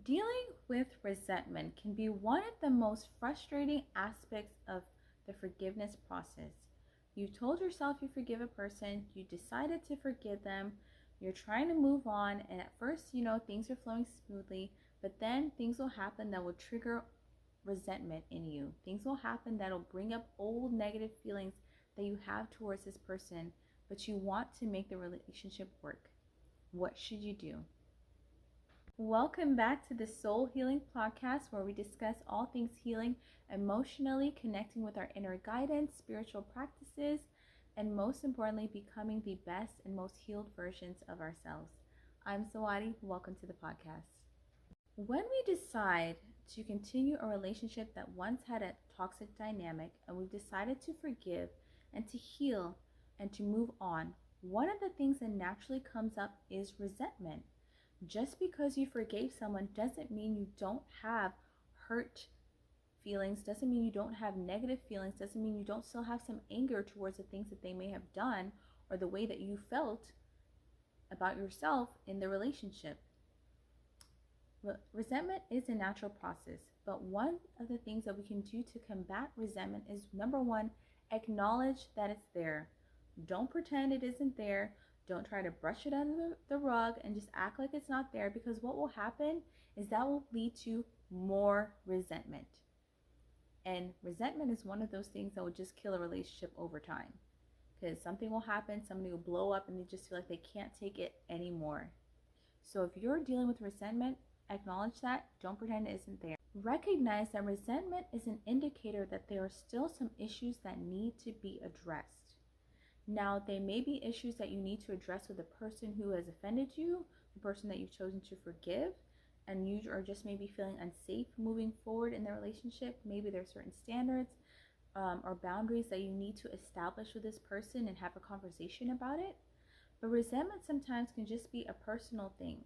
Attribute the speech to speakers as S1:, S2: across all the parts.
S1: Dealing with resentment can be one of the most frustrating aspects of the forgiveness process. You told yourself you forgive a person, you decided to forgive them, you're trying to move on, and at first, things are flowing smoothly, but then things will happen that will trigger resentment in you. Things will happen that'll bring up old negative feelings that you have towards this person, but you want to make the relationship work. What should you do? Welcome back to the Soul Healing Podcast, where we discuss all things healing, emotionally connecting with our inner guidance, spiritual practices, and most importantly, becoming the best and most healed versions of ourselves. I'm Sawadi. Welcome to the podcast. When we decide to continue a relationship that once had a toxic dynamic and we've decided to forgive and to heal and to move on, one of the things that naturally comes up is resentment. Just because you forgave someone doesn't mean you don't have hurt feelings, doesn't mean you don't have negative feelings, doesn't mean you don't still have some anger towards the things that they may have done or the way that you felt about yourself in the relationship. Resentment is a natural process, but one of the things that we can do to combat resentment is, number one, acknowledge that it's there. Don't pretend it isn't there. Don't try to brush it under the rug and just act like it's not there, because what will happen is that will lead to more resentment. And resentment is one of those things that will just kill a relationship over time, because something will happen, somebody will blow up and they just feel like they can't take it anymore. So if you're dealing with resentment, acknowledge that. Don't pretend it isn't there. Recognize that resentment is an indicator that there are still some issues that need to be addressed. Now, they may be issues that you need to address with the person who has offended you, the person that you've chosen to forgive, and you are just maybe feeling unsafe moving forward in the relationship. Maybe there are certain standards or boundaries that you need to establish with this person and have a conversation about it. But resentment sometimes can just be a personal thing.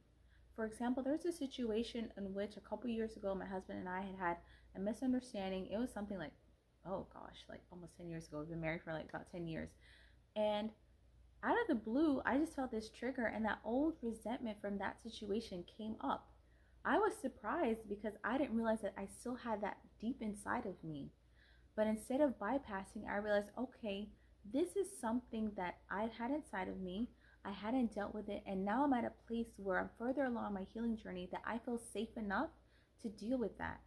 S1: For example, there's a situation in which a couple years ago, my husband and I had a misunderstanding. It was something like, like almost 10 years ago. We've been married for like about 10 years. And out of the blue, I just felt this trigger, and that old resentment from that situation came up. I was surprised because I didn't realize that I still had that deep inside of me. But instead of bypassing, I realized, okay, this is something that I had inside of me. I hadn't dealt with it, and now I'm at a place where I'm further along my healing journey that I feel safe enough to deal with that.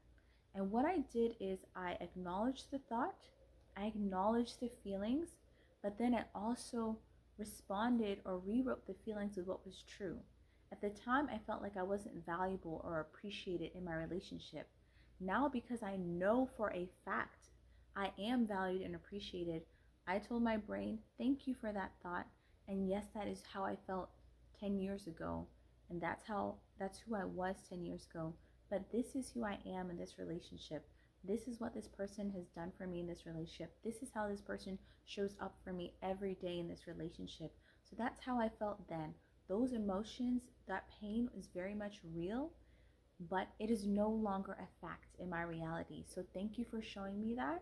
S1: And what I did is I acknowledged the thought, I acknowledged the feelings, but then I also responded or rewrote the feelings with what was true. At the time, I felt like I wasn't valuable or appreciated in my relationship. Now, because I know for a fact I am valued and appreciated, I told my brain, thank you for that thought. And yes, that is how I felt 10 years ago. And that's who I was 10 years ago. But this is who I am in this relationship. This is what this person has done for me in this relationship. This is how this person shows up for me every day in this relationship. So that's how I felt then. Those emotions, that pain is very much real, but it is no longer a fact in my reality. So thank you for showing me that.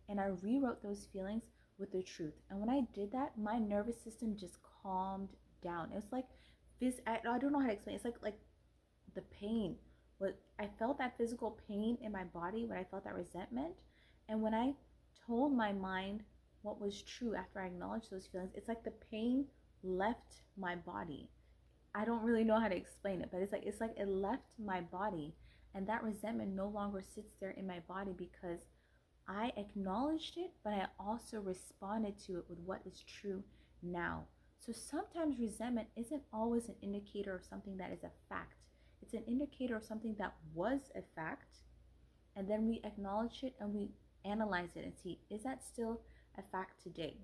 S1: And I rewrote those feelings with the truth. And when I did that, my nervous system just calmed down. It was like I don't know how to explain. It's like the pain. I felt that physical pain in my body when I felt that resentment. And when I told my mind what was true after I acknowledged those feelings, it's like the pain left my body. I don't really know how to explain it, but it's like it left my body, and that resentment no longer sits there in my body because I acknowledged it, but I also responded to it with what is true now. So sometimes resentment isn't always an indicator of something that is a fact. It's an indicator of something that was a fact, and then we acknowledge it and we analyze it and see, is that still a fact today?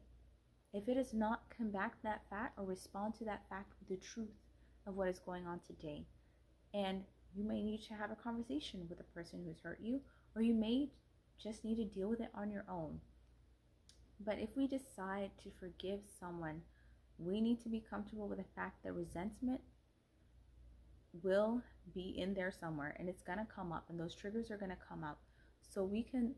S1: If it is not, come back to that fact or respond to that fact with the truth of what is going on today. And you may need to have a conversation with the person who's hurt you, or you may just need to deal with it on your own. But if we decide to forgive someone, we need to be comfortable with the fact that resentment will be in there somewhere, and it's going to come up, and those triggers are going to come up. So we can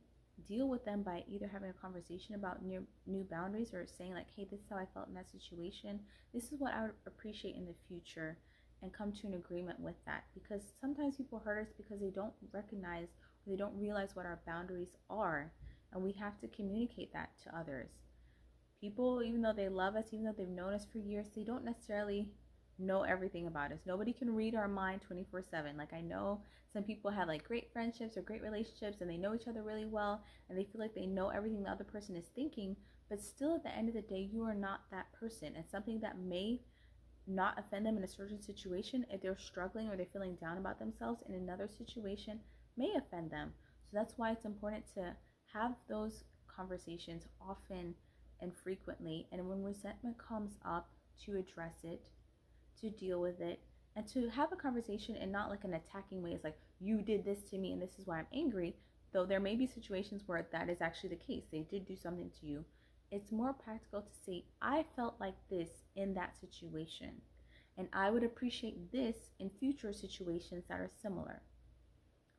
S1: deal with them by either having a conversation about new boundaries, or saying like, hey, this is how I felt in that situation. This is what I would appreciate in the future. and come to an agreement with that, because sometimes people hurt us because they don't recognize or they don't realize what our boundaries are, and we have to communicate that to others. People, even though they love us, even though they've known us for years, they don't necessarily know everything about us. Nobody can read our mind 24/7. Like, I know some people have like great friendships or great relationships and they know each other really well and they feel like they know everything the other person is thinking, but still at the end of the day, you are not that person. And something that may not offend them in a certain situation, if they're struggling or they're feeling down about themselves in another situation, may offend them. So that's why it's important to have those conversations often and frequently, and when resentment comes up, to address it, to deal with it, and to have a conversation and not like an attacking way. It's like, you did this to me and this is why I'm angry, though there may be situations where that is actually the case. They did do something to you. It's more practical to say, I felt like this in that situation, and I would appreciate this in future situations that are similar.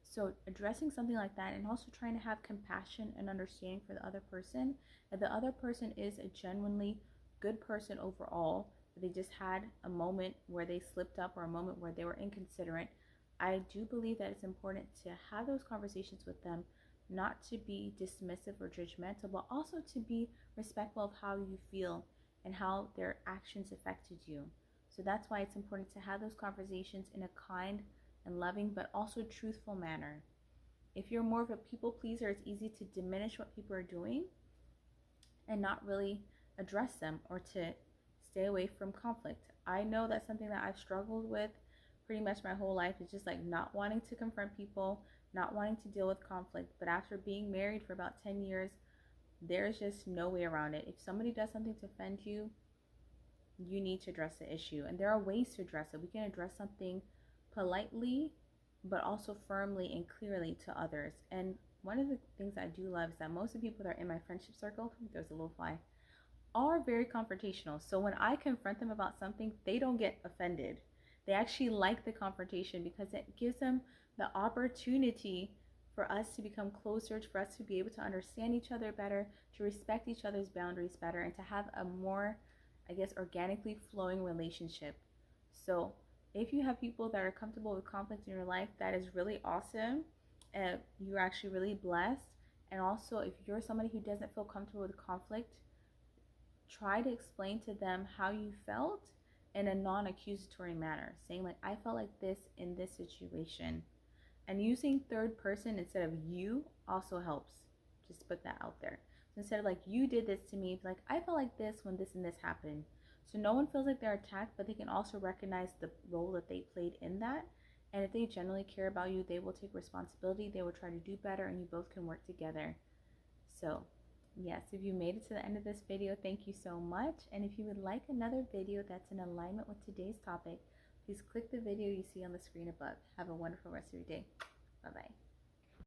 S1: So addressing something like that, and also trying to have compassion and understanding for the other person. If the other person is a genuinely good person overall, but they just had a moment where they slipped up or a moment where they were inconsiderate, I do believe that it's important to have those conversations with them, not to be dismissive or judgmental, but also to be respectful of how you feel and how their actions affected you. So that's why it's important to have those conversations in a kind and loving, but also truthful manner. If you're more of a people pleaser, it's easy to diminish what people are doing and not really address them, or to stay away from conflict. I know that's something that I've struggled with pretty much my whole life, is just like not wanting to confront people, not wanting to deal with conflict. But after being married for about 10 years, there's just no way around it. If somebody does something to offend you, you need to address the issue. And there are ways to address it. We can address something politely, but also firmly and clearly to others. And one of the things I do love is that most of the people that are in my friendship circle, there's a little fly, are very confrontational. So when I confront them about something, they don't get offended. They actually like the confrontation because it gives them the opportunity for us to become closer, for us to be able to understand each other better, to respect each other's boundaries better, and to have a more, I guess, organically flowing relationship. So if you have people that are comfortable with conflict in your life, that is really awesome. You're actually really blessed. And also, if you're somebody who doesn't feel comfortable with conflict, try to explain to them how you felt in a non-accusatory manner, saying like, I felt like this in this situation. And using third person instead of you also helps. Just put that out there. So instead of like, you did this to me, like, I felt like this when this and this happened. So no one feels like they're attacked, but they can also recognize the role that they played in that. And if they genuinely care about you, they will take responsibility, they will try to do better, and you both can work together. So yes, if you made it to the end of this video, thank you so much. And if you would like another video that's in alignment with today's topic, please click the video you see on the screen above. Have a wonderful rest of your day. Bye-bye.